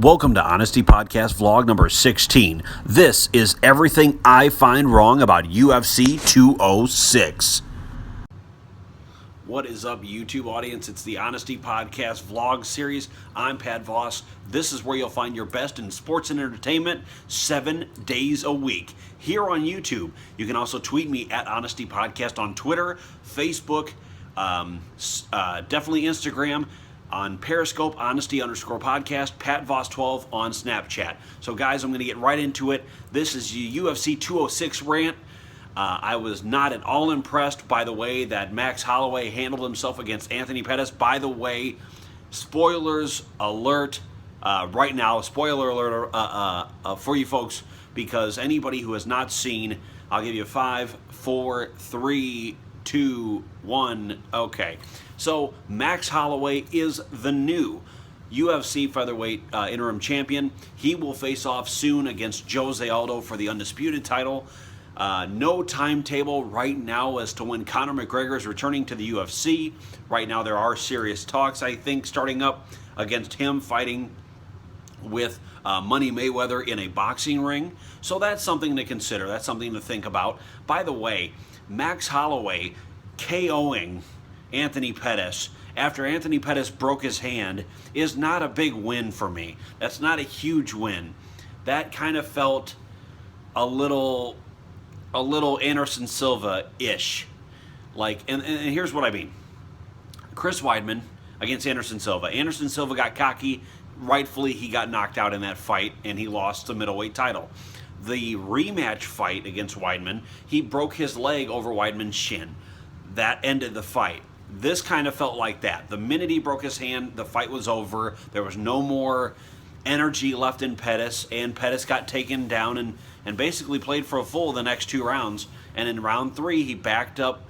Welcome to Honesty Podcast vlog number 16. This is everything I find wrong about UFC 206. What is up, YouTube audience? It's the Honesty Podcast vlog series. I'm Pat Voss. This is where you'll find your best in sports and entertainment 7 days a week. Here on YouTube, you can also tweet me at Honesty Podcast on Twitter, Facebook, definitely Instagram, on Periscope, Honesty_podcast, Pat Voss 12 on Snapchat. So guys, I'm going to get right into it. This is UFC 206 rant. I was not at all impressed by the way that Max Holloway handled himself against Anthony Pettis. By the way, spoilers alert right now, spoiler alert for you folks, because anybody who has not seen, I'll give you 5, 4, 3, 2, 1, okay. So Max Holloway is the new UFC featherweight interim champion. He will face off soon against Jose Aldo for the undisputed title. No timetable right now as to when Conor McGregor is returning to the UFC. Right now there are serious talks, I think, starting up against him fighting with Money Mayweather in a boxing ring. So that's something to consider. That's something to think about. By the way, Max Holloway KOing Anthony Pettis after Anthony Pettis broke his hand is not a big win for me. That's not a huge win. That kind of felt a little Anderson Silva-ish. Like, and here's what I mean. Chris Weidman against Anderson Silva. Anderson Silva got cocky. Rightfully, he got knocked out in that fight, and he lost the middleweight title. The rematch fight against Weidman, he broke his leg over Weidman's shin. That ended the fight. This kind of felt like that. The minute he broke his hand, the fight was over. There was no more energy left in Pettis, and Pettis got taken down and basically played for a full the next 2 rounds. And in round 3, he backed up,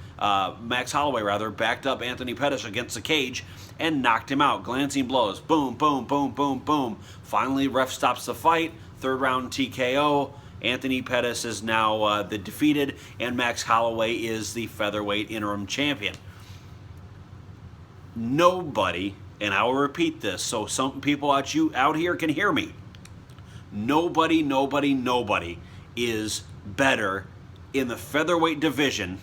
Max Holloway backed up Anthony Pettis against the cage and knocked him out. Glancing blows. Boom, boom, boom, boom, boom. Finally, ref stops the fight. 3rd round TKO. Anthony Pettis is now the defeated, and Max Holloway is the featherweight interim champion. Nobody, and I will repeat this so some people out here can hear me, nobody is better in the featherweight division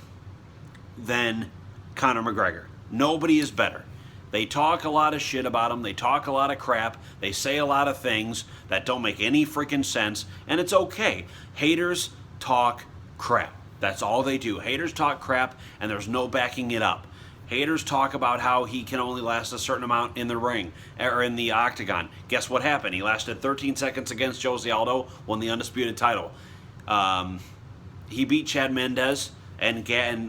than Conor McGregor. Nobody is better. They talk a lot of shit about him. They talk a lot of crap. They say a lot of things that don't make any freaking sense, and it's okay. Haters talk crap. That's all they do. Haters talk crap, and there's no backing it up. Haters talk about how he can only last a certain amount in the ring, or in the octagon. Guess what happened? He lasted 13 seconds against Jose Aldo, won the undisputed title. He beat Chad Mendes and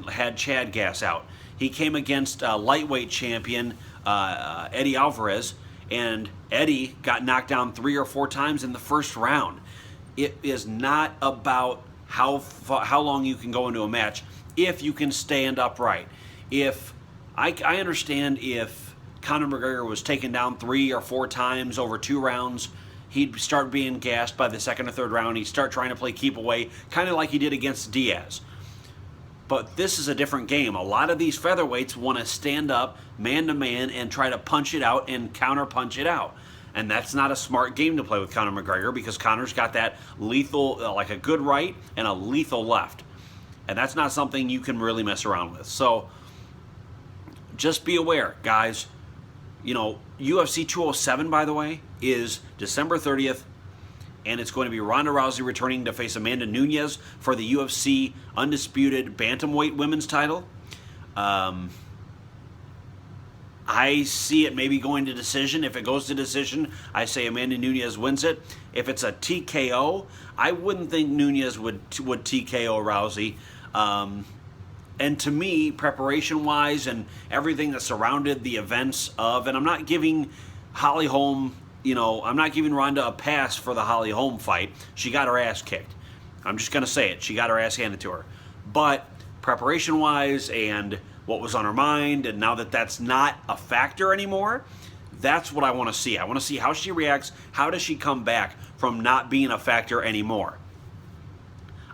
had Chad gas out. He came against lightweight champion Eddie Alvarez, and Eddie got knocked down 3 or 4 times in the first round. It is not about how long you can go into a match if you can stand upright. If I understand if Conor McGregor was taken down 3 or 4 times over 2 rounds, he'd start being gassed by the 2nd or 3rd round. He'd start trying to play keep away, kind of like he did against Diaz. But this is a different game. A lot of these featherweights want to stand up man-to-man and try to punch it out and counter-punch it out. And that's not a smart game to play with Conor McGregor, because Conor's got that lethal, like a good right and a lethal left. And that's not something you can really mess around with. So just be aware, guys. You know, UFC 207, by the way, is December 30th. And it's going to be Ronda Rousey returning to face Amanda Nunes for the UFC undisputed bantamweight women's title. I see it maybe going to decision. If it goes to decision, I say Amanda Nunes wins it. If it's a TKO, I wouldn't think Nunes would TKO Rousey. And to me, preparation-wise and everything that surrounded the events of, and I'm not giving Holly Holm, I'm not giving Ronda a pass for the Holly Holm fight. She got her ass kicked. I'm just going to say it. She got her ass handed to her. But preparation-wise and what was on her mind, and now that that's not a factor anymore, that's what I want to see. I want to see how she reacts. How does she come back from not being a factor anymore?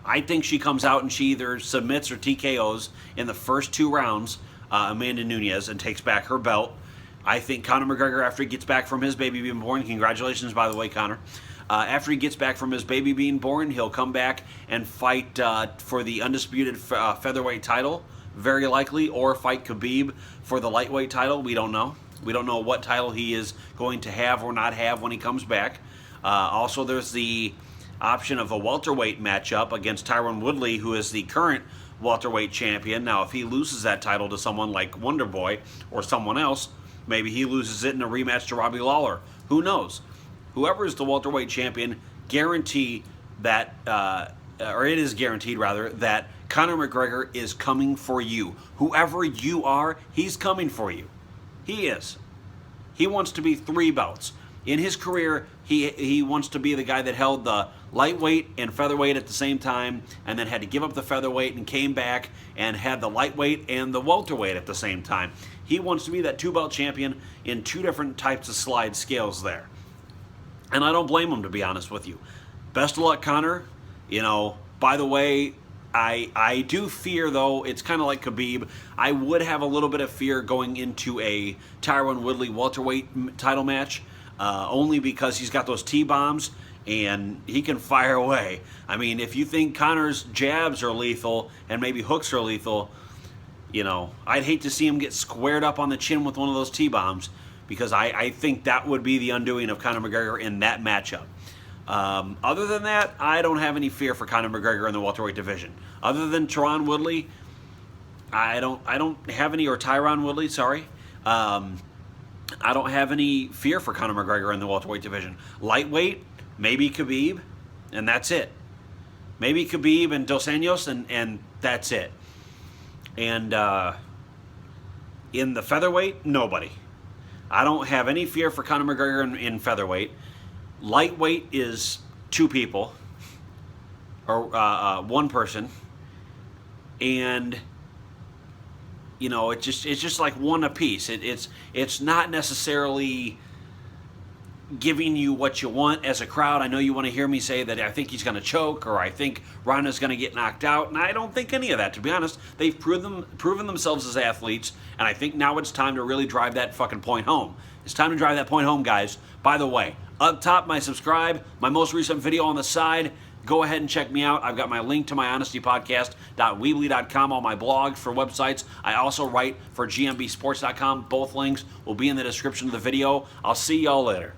I think she comes out and she either submits or TKOs in the first 2 rounds, Amanda Nunes, and takes back her belt. I think Conor McGregor, after he gets back from his baby being born, congratulations, by the way, Conor. After he gets back from his baby being born, he'll come back and fight for the undisputed featherweight title, very likely, or fight Khabib for the lightweight title. We don't know. We don't know what title he is going to have or not have when he comes back. Also, there's the option of a welterweight matchup against Tyron Woodley, who is the current welterweight champion. Now, if he loses that title to someone like Wonder Boy or someone else, maybe he loses it in a rematch to Robbie Lawler. Who knows? Whoever is the welterweight champion, guarantee that, or it is guaranteed rather, that Conor McGregor is coming for you. Whoever you are, he's coming for you. He is. He wants to be 3 belts. In his career, he wants to be the guy that held the lightweight and featherweight at the same time, and then had to give up the featherweight and came back and had the lightweight and the welterweight at the same time. He wants to be that 2-belt champion in 2 different types of slide scales there. And I don't blame him, to be honest with you. Best of luck, Conor. You know, by the way, I do fear, though, it's kind of like Khabib. I would have a little bit of fear going into a Tyron Woodley welterweight title match, only because he's got those T-bombs and he can fire away. I mean, if you think Conor's jabs are lethal and maybe hooks are lethal, you know, I'd hate to see him get squared up on the chin with one of those T-bombs, because I think that would be the undoing of Conor McGregor in that matchup. Other than that, I don't have any fear for Conor McGregor in the welterweight division. Other than Tyron Woodley, I don't have any, or Tyron Woodley, sorry. I don't have any fear for Conor McGregor in the welterweight division. Lightweight, maybe Khabib, and that's it. Maybe Khabib and Dos Anjos, and that's it. And in the featherweight, nobody. I don't have any fear for Conor McGregor in featherweight. Lightweight is 2 people, or 1 person, and you know, it's just like 1 apiece. It's not necessarily giving you what you want as a crowd. I know you want to hear me say that I think he's going to choke, or I think Ronda's going to get knocked out, and I don't think any of that, to be honest. They've proven themselves as athletes, and I think now it's time to really drive that fucking point home. It's time to drive that point home, guys. By the way, up top, my subscribe, my most recent video on the side, go ahead and check me out. I've got my link to my honestypodcast.weebly.com, all my blogs for websites. I also write for gmbsports.com. Both links will be in the description of the video. I'll see y'all later.